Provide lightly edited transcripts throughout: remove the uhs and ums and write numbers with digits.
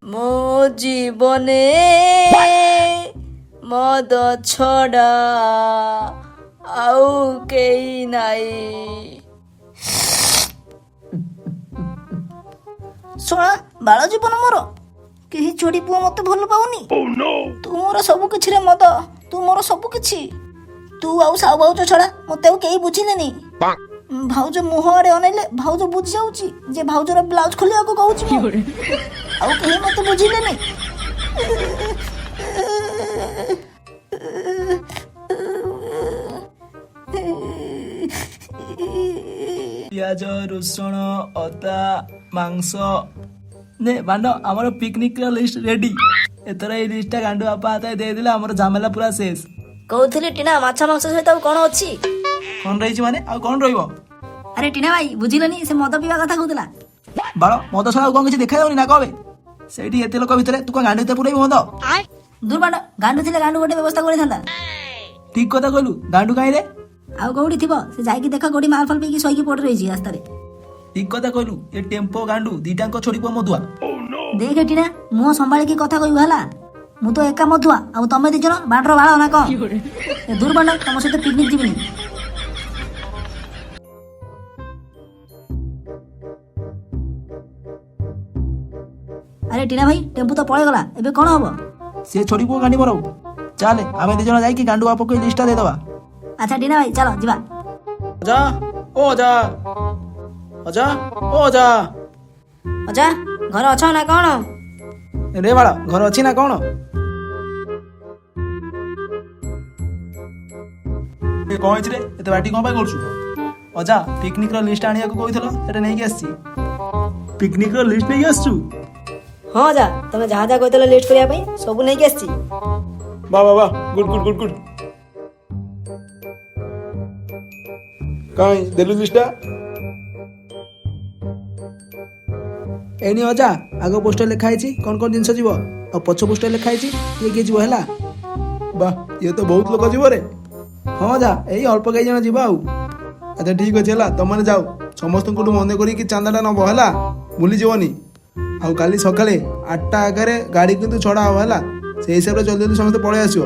ମୋ ଜୀବନେ ମଦ ଛଡ଼ା ଆଉ କେହି ନାହିଁ। ଶୁଣା ବାଳ ଜୀବନ ମୋର, କେହି ଚୋଡ଼ି ପୁଅ ମତେ ଭଲ ପାଉନି। ତୁ ମୋର ସବୁ କିଛିରେ ମଦ, ତୁ ମୋର ସବୁ କିଛି। ତୁ ଆଉ ସାହୁ ଭାଉଜ ଛଡ଼ା ମତେ ଆଉ କେହି ବୁଝିଲେନି। ଭାଉଜ ମୁହଁ ଆଡ଼େ ଅନେଇଲେ ଭାଉଜ ବୁଝି ଯାଉଛି ଯେ ଭାଉଜର ବ୍ଲାଉଜ ଖୋଲିବାକୁ କହୁଛି ମୁଁ। ଆଉ କେହି ମତେ ବୁଝିଲେନି। ପିଆଜ ରସୁଣ ଅଦା ମାଂସ ନେ ବାଣ୍ଡ, ଆମର ପିକନିକ ର ଲିଷ୍ଟ ରେଡି। ଏଥର ଏଇ ଲିଷ୍ଟଟା ଗାଣ୍ଡୁ ବାପା ହାତରେ ଦେଇଦେଲେ ଆମର ଝାମେଲା ପୁରା ଶେଷ। କହୁଥିଲି ଟିନା ମାଛ ମାଂସ ସହିତ ଆଉ କ'ଣ ଅଛି? କଣ ରହିଛି ମାନେ ଆଉ କଣ ରହିବ? ଆରେ ଟିନା ଭାଇ ବୁଝିଲନି, ସେ ମଦ ପିଇବା କଥା କହୁଥିଲା। ବାଳ ମଦ ଛଡା ଆଉ କଣ କିଛି ଦେଖାଯାଉନି ନା କବେ? ସେଇଠି ଏତେ ଲୋକ ଭିତରେ ତୁ କଣ ଗାଣ୍ଡୁ ଭିତରେ ପୁରେଇବୁ ମଦ? ଦୁର୍ବାଣ୍ଡ, ଗାଣ୍ଡୁ ଥିଲେ ଗାଣ୍ଡୁ ଗୋଟେ ବ୍ୟବସ୍ଥା କରିଥାନ୍ତା। ଠିକ କଥା କହିଲୁ, ଗାଣ୍ଡୁ କାହିଁରେ? ଆଉ କୋଉଠି ଥିବ ସେ ଯାଇକି ଦେଖ କୋଉଠି ମାଲ ଫାଲ ପିଇକି ଶୋଇକି ପଡି ରହିଛି ରାସ୍ତାରେ। ଠିକ କଥା କହିଲୁ, ଏ ଟେମ୍ପୋ ଗାଣ୍ଡୁ ଦିଟାଙ୍କ ଛୋଡ଼ି ପୁଅ ମଧୁଆ। ଦେଖ ଟିନା, ମୁହଁ ସମ୍ଭାଳିକି କଥା କହିବୁ ହେଲା। ମୁଁ ତ ଏକା ମଧୁଆ, ଆଉ ତମେ ଦି ଜଣ ବାଣ୍ଡର ବାଳ ନା କଣ? ଏ ଦୁର୍ବାଣ୍ଡ, ତମ ସହିତ ପିକନିକ ଯିବିନି। ଆରେ ଟିନା ଭାଇ, ଟେମ୍ପୁ ତ ପଳେଇଗଲା, ଏବେ କଣ ହବ? ସେ ଛୋଡ଼ି ପୁଅ ଗାଣ୍ଡି ମରାଉ। ଚାଲେ ଆମେ ଦି ଜଣ ଯାଇକି ଗାଣ୍ଡୁ ବାପାକୁ ଏଇ ଲିଷ୍ଟଟା ଦେଇଦବା। ଆଚ୍ଛା ଟିନା ଭାଇ, ଚାଲ ଯିବା। ଅଜା ଓ ଅଜା, ଅଜା ଓ ଅଜା। ଅଜା ଘରେ ଅଛ ନା କ'ଣ? ରେ ବାଳ, ଘର ଅଛି ନା କଣ? କଣ ହେଇଛି ରେ, ଏତେ ବାଟି କଣ ପାଇଁ କରୁଛୁ? ଅଜା ପିକନିକ ର ଲିଷ୍ଟ ଆଣିବାକୁ କହିଥିଲ, ସେଟା ନେଇକି ଆସିଛି। ପିକନିକ ର ଲିଷ୍ଟ ନେଇକି ଆସିଛୁ? ହଁ ଅଜା, ତମେ ଯାହା ଯାହା କହିଥିଲ ଲିଷ୍ଟ କରିବା ପାଇଁ ସବୁ ନେଇକି ଆସିଛି। ବାଃ ବାଃ ବାଃ, ଗୁଡ ଗୁଡ ଗୁଡ ଗୁଡ। କାଇଁ ଦେଲୁ ଲିଷ୍ଟଟା? ଏଇନି ଅଜା, ଆଗ ପୋଷ୍ଟର ଲେଖା ହେଇଛି କଣ କଣ ଜିନିଷ ଯିବ, ଆଉ ପଛ ପୋଷ୍ଟର ଲେଖା ହେଇଛି କିଏ କିଏ ଯିବ ହେଲା। ବାଃ, ଇଏ ତ ବହୁତ ଲୋକ ଯିବ ରେ। ହଁ ଅଜା, ଏଇ ଅଳ୍ପ କେଇ ଜଣ ଯିବ ଆଉ। ଆଚ୍ଛା ଠିକ ଅଛି ହେଲା, ତମମାନେ ଯାଉ ସମସ୍ତଙ୍କଠୁ ମନେ କରିକି ଚାନ୍ଦାଟା ନବ ହେଲା, ଭୁଲିଯିବନି। ଆଉ କାଲି ସକାଳେ 8ଟା ଆଗରେ ଗାଡ଼ି କିନ୍ତୁ ଛଡ଼ା ହବ ହେଲା। ସେଇ ହିସାବରେ ଜଲ୍ଦି ଜଲ୍ଦି ସମସ୍ତେ ପଳେଇ ଆସିବ।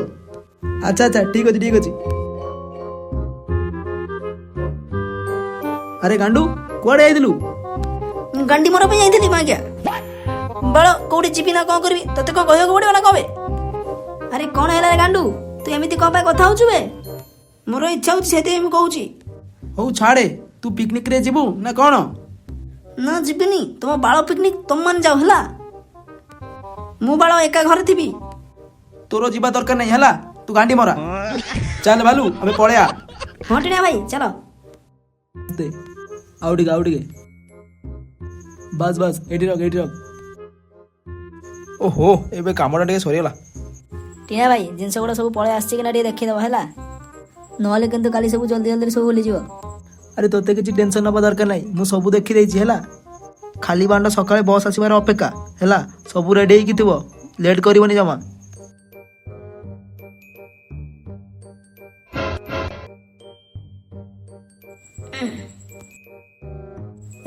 ଆଚ୍ଛା ଆଚ୍ଛା ଠିକ ଅଛି ଠିକ ଅଛି। ଆରେ ଗାଣ୍ଡୁ, କୁଆଡ଼େ ଯାଇଥିଲୁ? ଗାଣ୍ଡି ମରା ପାଇଁ ଯାଇଥିଲି ଆଜ୍ଞା। ବାଳ କୋଉଠି ଯିବି ନା କ'ଣ କରିବି, ତତେ କ'ଣ କହିବାକୁ ପଡ଼ିବ ନା କବେ? ଆରେ କଣ ହେଲା ରେ ଗାଣ୍ଡୁ, ତୁ ଏମିତି କଣ ପାଇଁ କଥା ହଉଛୁ ବେ? ମୋର ଇଚ୍ଛା ହଉଛି ସେଥିପାଇଁ ମୁଁ କହୁଛି। ହଉ ଛାଡ଼େ, ତୁ ପିକନିକରେ ଯିବୁ ନା କ'ଣ? ନା ଯିବିନି, ତମ ବାଳ ପିକନିକ ତମ ମାନେ ଯାଉ ହେଲା। ମୁଁ ବାଳ ଏକା ଘରେ ଥିବି। ତୋର ଯିବା ଦରକାର ନାହିଁ ହେଲା, ତୁ ଗାଣ୍ଡି ମରା। ଚାଲ ଭାଲୁ, ଆମେ ପଳେଇବା। ହଁ ଟିନା ଭାଇ ଚାଲ। ଆଉ ଟିକେ ଆଉ ଟିକେ, ବାସ୍ ବାସ୍, ଏଇଠି ରଖ ଏଇଠି ରଖ। ଓହୋ, ଏବେ କାମଟା ଟିକେ ସରିଗଲା। ଟିନା ଭାଇ, ଜିନିଷ ଗୁଡ଼ା ସବୁ ପଳେଇ ଆସିଛି କିନା ଟିକେ ଦେଖିଦେବ ହେଲା, ନହେଲେ କିନ୍ତୁ କାଲି ସବୁ ଜଲ୍ଦି ଜଲ୍ଦି ସବୁ ଭୁଲିଯିବ। ଆରେ ତୋତେ କିଛି ଟେନସନ ନେବା ଦରକାର ନାହିଁ, ମୁଁ ସବୁ ଦେଖିଦେଇଛି ହେଲା। ଖାଲି ବାଣ୍ଡ ସକାଳେ ବସ୍ ଆସିବାର ଅପେକ୍ଷା ହେଲା, ସବୁ ରେଡି ହେଇକି ଥିବ, ଲେଟ୍ କରିବନି ଜମା।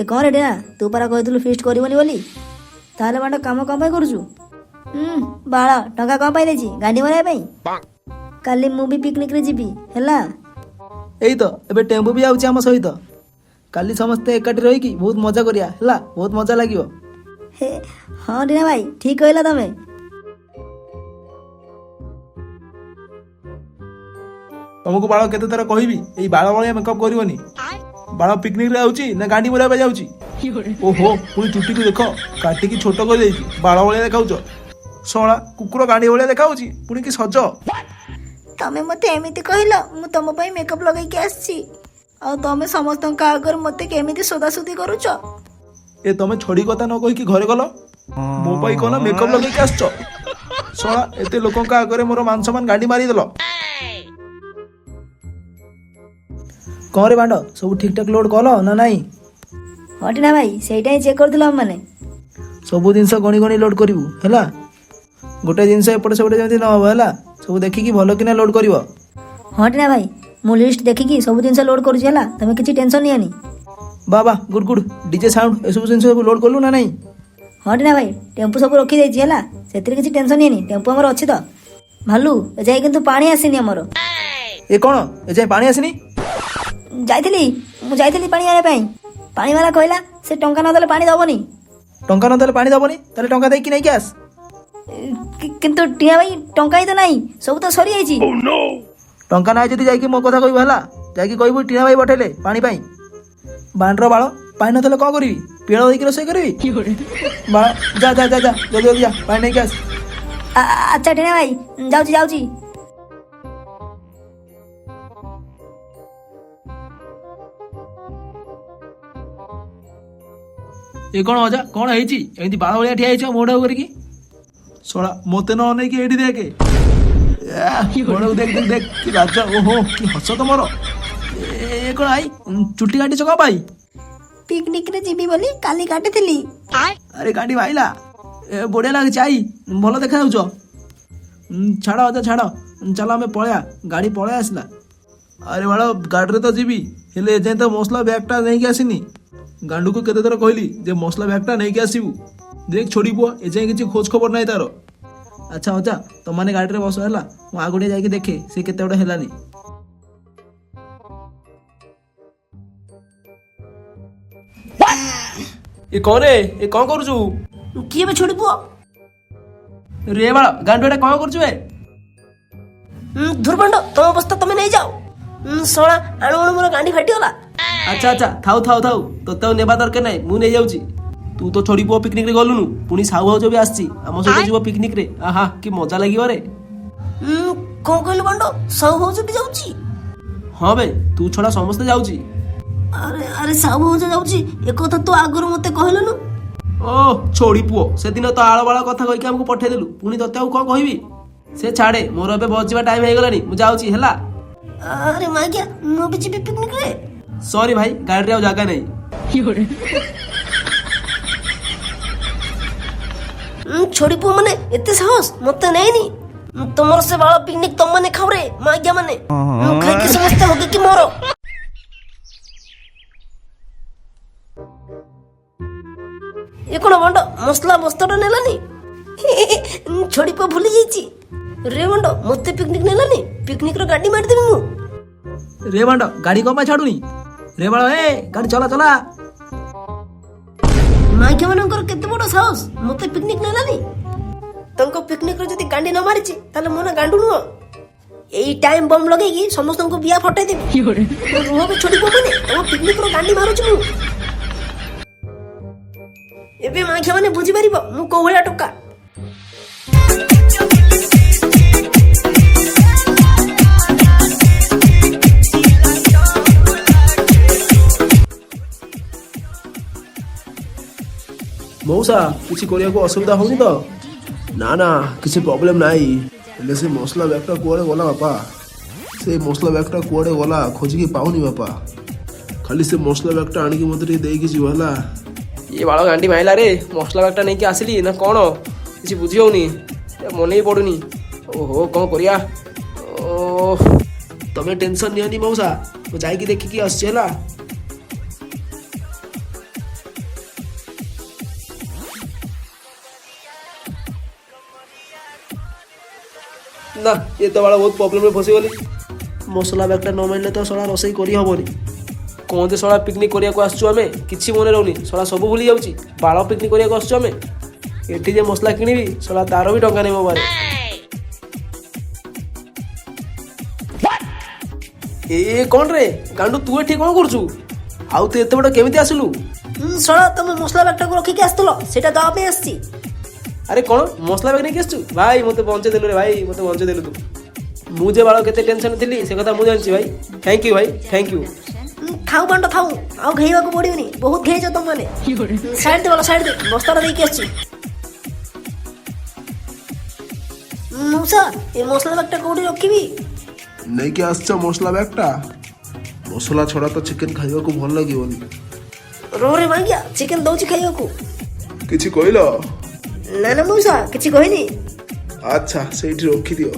ଏ କଣ ରେ ଟିନା, ତୁ ପରା କହିଥିଲୁ ଫିଷ୍ଟ କରିବନି ବୋଲି, ତାହେଲେ ବାଣ୍ଡ କାମ କଣ ପାଇଁ କରୁଛୁ? ବାଳ ଟଙ୍କା କଣ ପାଇଁ ଦେଇଛି? ଗାଣ୍ଡି ମରାଇବା ପାଇଁ। କାଲି ମୁଁ ବି ପିକନିକରେ ଯିବି ହେଲା। ଏଇ ତ ଏବେ ଟେମ୍ପୁ ବି ଯାଉଛି ଆମ ସହିତ। କାଲି ସମସ୍ତେ ଏକାଠି ରହିକି ବହୁତ ମଜା କରିବା ହେଲା, ବହୁତ ମଜା ଲାଗିବ। ହେ ହଁ ଟିନା ଭାଇ, ଠିକ କହିଲା ତମେ। ତମକୁ ବାଳ କେତେ ଥର କହିବି, ଏଇ ବାଳ ଭଳିଆ ମେକଅପ୍ କରିବନି। ବାଳ ପିକନିକରେ ଯାଉଛି ନା ଗାଣ୍ଡି ମରାଇବା ପାଇଁ ଯାଉଛି? ଓହୋ, ପୁଣି ଚୁଟିକୁ ଦେଖ, କାଟିକି ଛୋଟ କରିଦେଇଛି, ବାଳ ଭଳିଆ ଦେଖାଉଛ। ଶଳା କୁକୁର ଗାଣ୍ଡି ଭଳିଆ ଦେଖାଉଛି, ପୁଣି କି ସଜ। ତମେ ମତେ ଏମିତି କହିଲ, ମୁଁ ତମ ପାଇଁ ମେକଅପ୍ ଲଗେଇକି ଆସିଛି, ଆଉ ତମେ ସମସ୍ତଙ୍କ ଆଗରେ ମତେ କେମିତି ସୋଦାସୁଦି କରୁଛ? ଏ ତମେ ଛଡି କଥା ନ କହିକି ଘରେ ଗଲ, ମୋ ପାଇଁ କଣ ମେକଅପ୍ ଲଗେଇକି ଆସିଛ? ଶଳା ଏତେ ଲୋକଙ୍କ ଆଗରେ ମୋର ମାନ ସମ୍ମାନ ଗାଣ୍ଡି ମାରିଦେଲ। କଣ ରେ ବାଣ୍ଡ, ସବୁ ଠିକ ଠାକ ଲୋଡ କଲ ନା ନାଇଁ? ହଁ ଟିନା ଭାଇ, ସେଇଟା ହିଁ ଚେକ୍ କରୁଥିଲ ଆମମାନେ। ସବୁ ଜିନିଷ ଗଣି ଗଣି ଲୋଡ କରିବୁ ହେଲା, ଗୋଟେ ଜିନିଷ ଏପଟେ ସେପଟେ ଯେମିତି ନ ହବ ହେଲା। ସବୁ ଦେଖିକି ଭଲ କିନା ଲୋଡ କରିବ। ହଁ ଟିନା ଭାଇ, ମୁଁ ଲିଷ୍ଟ ଦେଖିକି ସବୁ ଜିନିଷ ଲୋଡ କରୁଛି ହେଲା, ତମେ କିଛି ଟେନସନ ନିଅନି। ବାବା ଗୁଡ ଗୁଡ, ଡିଜେ ସାଉଣ୍ଡ ଏସବୁ ଜିନିଷ ସବୁ ଲୋଡ କଲୁ ନା ନାଇଁ? ହଁ ଟିନା ଭାଇ ଟେମ୍ପୁ ସବୁ ରଖିଦେଇଛି ହେଲା, ସେଥିରେ କିଛି ଟେନସନ୍ ନିଏନି, ଟେମ୍ପୁ ଆମର ଅଛି ତ। ଭାଲୁ ଏ ଯାଇ କିନ୍ତୁ ପାଣି ଆସିନି ଆମର। ଏ କ'ଣ ଏ ଯାଏଁ ପାଣି ଆସିନି? ମୁଁ ଯାଇଥିଲି ପାଣି ଆଣିବା ପାଇଁ, ପାଣିବାଲା କହିଲା ସେ ଟଙ୍କା ନଦେଲେ ପାଣି ଦବନି। ଟଙ୍କା ନଦେଲେ ପାଣି ଦବନି? ତାହେଲେ ଟଙ୍କା ଦେଇକି ନେଇକି ଆସ। କିନ୍ତୁ ଟିନା ଭାଇ ଟଙ୍କା ହିଁ ତ ନାହିଁ, ସବୁ ତ ସରିଯାଇଛି। ଟଙ୍କା ନାହିଁ ଯଦି ଯାଇକି ମୋ କଥା କହିବୁ ହେଲା, ଯାଇକି କହିବୁ ଟିଣା ଭାଇ ପଠେଇଲେ ପାଣି ପାଇଁ। ବାଣ୍ଡର ବାଳ, ପାଣି ନଦେଲେ କ'ଣ କରିବି? ପିଆଳ ଦେଇକି ରୋଷେଇ କରିବି? ବାଳ ଯା ଯା ଯା ଯା ଜଲ୍ଦି ଜଲ୍ଦି ଯା ପାଣି ନେଇକି ଆସ। ଆଚ୍ଛା ଟିନା ଭାଇ ଯାଉଛି। ଏ କ'ଣ ଅଜା କ'ଣ ହେଇଛି? ଏମିତି ବାଳ ଭଳିଆ ଠିଆ ହେଇଛ ମୋଢ କରିକି। ଶଳା ମତେ ନ ନେଇକି ଏଇଠି ଦେଖେ, ମୋଢକୁ ଦେଖ ଦେଖ ଦେଖ କି ଲାଜ। ଓହୋ କି ହସ ତମର। ଏ କ'ଣ ଆଇ ଚୁଟି କାଟିଛ କ'ଣ ପାଇଁ? ପିକନିକରେ ଯିବି ବୋଲି କାଲି କାଟିଥିଲି। ଆରେ ଗାଡ଼ି ଭାଇଲା, ଏ ବଢ଼ିଆ ଲାଗୁଛି ଆଇ, ଭଲ ଦେଖାଯାଉଛ। ଛାଡ଼ ଅଜା ଛାଡ଼, ଚାଲ ଆମେ ପଳେଇବା, ଗାଡ଼ି ପଳେଇ ଆସିଲା। ଆରେ ବାଳ ଗାଡ଼ିରେ ତ ଯିବି, ହେଲେ ଏଯାଏଁ ତ ମସଲା ବ୍ୟାଗ୍ଟା ନେଇକି ଆସିନି। ଗାଣ୍ଡୁକୁ କେତେ ଥର କହିଲି ଯେ ମସଲା ବ୍ୟାଗ୍ଟା ନେଇକି ଆସିବୁ। ଦେଖ ଛୋଡ଼ି ପୁଅ, ଏଯାଏଁ କିଛି ଖୋଜ ଖବର ନାହିଁ ତାର। ଆଚ୍ଛା ଅଜା ତମମାନେ ଗାଡ଼ିରେ ବସ ହେଲା, ମୁଁ ଆଗୁଟେ ଯାଇକି ଦେଖେ ସେ କେତେ ବଡ଼ ହେଲାନି। ଏ କ'ଣ ରେ, ଏ କ'ଣ କରୁଛୁ? କିଏ ବେ ଛୋଡ଼ି ପୁଅ? ରେ ବାଳ ଗାଣ୍ଡୁ ଏଟା କ'ଣ କରୁଛୁ ବେ? ଧୁରବଣ୍ଡ ତମ ଅବସ୍ଥା ତମେ ନେଇଯାଅ। ଶଳା ଆଣୁ ଆଣୁ ମୋର ଗାଣ୍ଡି ଫାଟିଗଲା। ଆଚ୍ଛା ଆଚ୍ଛା ଥାଉ ଥାଉ ଥାଉ, ତୋତେ ଆଉ ନେବା ଦରକାର ନାହିଁ, ମୁଁ ନେଇଯାଉଛି। ତୁ ତ ଛୋଡ଼ି ପୁଅ ପିକନିକରେ ଗଲୁନୁ, ପୁଣି ସାହୁ ଭାଉଜ ବି ଆସିଛି ଆମ ସହିତ ଯିବ ପିକନିକରେ। ଆହା କି ମଜା ଲାଗିବ ରେ। କ'ଣ କହିଲୁ ବଣ୍ଡ? ସାହୁ ଭାଉଜ ବି ଯାଉଛି? ହଁ ବେ ତୁ ଛଡ଼ା ସମସ୍ତେ ଯାଉଛି। ଆରେ ସାହୁ ଭାଉଜ ଯାଉଛି ଏକଥା ତୁ ଆଗରୁ ମତେ କହିଲୁନୁ। ଓ ଛୋଡ଼ି ପୁଅ, ସେଦିନ ତ ଆଳ ବାଳ କଥା କହିକି ଆମକୁ ପଠେଇଦେଲୁ, ପୁଣି ତତେ ଆଉ କ'ଣ କହିବି? ସେ ଛାଡ଼େ, ମୋର ଏବେ ବସ୍ ଯିବା ଟାଇମ୍ ହେଇଗଲାଣି, ମୁଁ ଯାଉଛି ହେଲା। ଆରେ ମାଇକିଆ ମୁଁ ବି ଯିବି ପିକନିକରେ। ସରି ଭାଇ, ଗାଡ଼ିରେ ଆଉ ଜାଗା ନାହିଁ। ଛୋଡ଼ି ପୁଅ ମାନେ ଏତେ ସାହସ ମତେ ନେଇନି। ତମର ସେ ବାଳ ପିକନିକ ତମମାନେ ଖାଉରେ ମାଇକିଆ ମାନେ, ଖାଇକି ସମସ୍ତେ ହଗିକି ମର। ଏ କ'ଣ ବଣ୍ଡ ମସଲା ବସ୍ତାଟା ନେଲାନି? ଛୋଡ଼ି ପୁଅ ଭୁଲି ଯାଇଛି। ରେ ବଣ୍ଡ ମତେ ପିକନିକ ନେଲାନି, ପିକନିକର ଗାଡ଼ି ମାରିଦେବି ମୁଁ। ରେ ବାଣ୍ଡ ଗାଡ଼ି କ'ଣ ପାଇଁ ଛାଡ଼ୁନି? ରେ ବାଳ ଏ ଗାଡ଼ି ଚଲା ଚଲା। ମାଇକିଆ ମାନଙ୍କର କେତେ ବଡ଼ ସାହସ, ମତେ ପିକନିକ ନେଲାନି। ତାଙ୍କ ପିକନିକରେ ଯଦି ଗାଣ୍ଡି ନ ମାରିଛି ତାହେଲେ ମୋ ନା ଗାଣ୍ଡୁ ନୁହଁ। ଏଇ ଟାଇମ ବମ୍ ଲଗେଇକି ସମସ୍ତଙ୍କୁ ବିଆ ଫଟେଇଦେବି। ରୁହ ବି ଛୋଡ଼ି ପୁଅ ମାନେ, ତମ ପିକନିକର ଗାଣ୍ଡି ମାରୁଛି ମୁଁ। ଏବେ ମାଇକିଆ ମାନେ ବୁଝିପାରିବ ମୁଁ କୋଉ ଭଳିଆ ଟୋକା। ମଉସା କିଛି କରିବାକୁ ଅସୁବିଧା ହଉନି ତ? ନା ନା କିଛି ପ୍ରୋବ୍ଲେମ ନାହିଁ, ହେଲେ ସେ ମସଲା ବ୍ୟାଗ୍ଟା କୁଆଡ଼େ ଗଲା ବାପା? ସେ ମସଲା ବ୍ୟାଗ୍ଟା କୁଆଡ଼େ ଗଲା ଖୋଜିକି ପାଉନି ବାପା। ଖାଲି ସେ ମସଲା ବ୍ୟାଗ୍ଟା ଆଣିକି ମୋତେ ଟିକେ ଦେଇକି ଯିବ ହେଲା। ଇଏ ବାଳ ଗାଣ୍ଡି ମାଇଲା ରେ, ମସଲା ବ୍ୟାଗ୍ଟା ନେଇକି ଆସିଲି ନା କ'ଣ କିଛି ବୁଝି ହଉନି, ମନେ ହିଁ ପଡ଼ୁନି। ଓହୋ କ'ଣ କରିବା? ତମେ ଟେନସନ୍ ନିଅନି ମଉସା, ମୁଁ ଯାଇକି ଦେଖିକି ଆସୁଛି ହେଲା। ନା ଏ ତ ବାଳ ବହୁତ ପ୍ରୋବ୍ଲେମରେ ଫସିଗଲି। ମସଲା ବ୍ୟାଗ୍ଟା ନ ମିଳିଲେ ତ ଶଳା ରୋଷେଇ କରିହେବନି। କ'ଣ ଯେ ଶଳା ପିକନିକ୍ କରିବାକୁ ଆସୁଛୁ ଆମେ, କିଛି ମନେ ରହୁନି, ଶଳା ସବୁ ଭୁଲି ଯାଉଛି। ବାଳ ପିକନିକ୍ କରିବାକୁ ଆସୁଛୁ ଆମେ, ଏଠି ଯେ ମସଲା କିଣିବି ଶଳା ତାର ବି ଟଙ୍କା ନେଇ ମୋ ପାରେ। ଏ କ'ଣ ରେ ଗାଣ୍ଡୁ ତୁ ଏଠି କ'ଣ କରୁଛୁ? ଆଉ ତୁ ଏତେ ବଡ଼ କେମିତି ଆସିଲୁ? ଶଳା ତମେ ମସଲା ବ୍ୟାଗଟାକୁ ରଖିକି ଆସିଥିଲ, ସେଇଟା ଦବା ପାଇଁ ଆସିଛି। ଆରେ କ'ଣ ମସଲା ବ୍ୟାଗ୍ ନେଇକି ଆସିଛୁ? ଭାଇ ମୋତେ ବଞ୍ଚେଇ ଦେଲୁ ରେ ଭାଇ, ମୋତେ ବଞ୍ଚେଇ ଦେଲୁ ତୁ। ମୁଁ ଯେ ବାଳ କେତେ ଟେନସନ୍ ଥିଲି ସେ କଥା ମୁଁ ଜାଣିଛି ଭାଇ। ଥ୍ୟାଙ୍କ ୟୁ ଭାଇ, ଥ୍ୟାଙ୍କ ୟୁ। ଥାଉ ବାଣ୍ଡ ଥାଉ, ଆଉ ଘେଇବାକୁ ପଡ଼ିବନି, ବହୁତ ଘେଇଛ ତମମାନେ। ସାଇଡ୍ ଦେ ବାଳ ସାଇଡ୍ ଦେ, ବସ୍ତାଟା ଦେଇକି ଆସିଛି। ମଉସା ଏ ମସଲା ବ୍ୟାଗଟା କୋଉଠି ରଖିବି? ନେଇକି ଆସିଛ ମସଲା ବ୍ୟାଗ୍ଟା? ମସଲା ଛଡ଼ା ତ ଚିକେନ ଖାଇବାକୁ ଭଲ ଲାଗିବନି। ରେ ମାଇକିଆ ଚିକେନ ଦଉଛି ଖାଇବାକୁ। କିଛି କହିଲ? ନା ନା ମଉସା କିଛି କହିନି। ଆଚ୍ଛା ସେଇଠି ରଖିଦିଅ।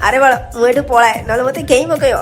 ଆରେ ବାଳ ମୁଁ ଏଠୁ ପଳାଏ, ନହେଲେ ମତେ କେହି ପକେଇବ।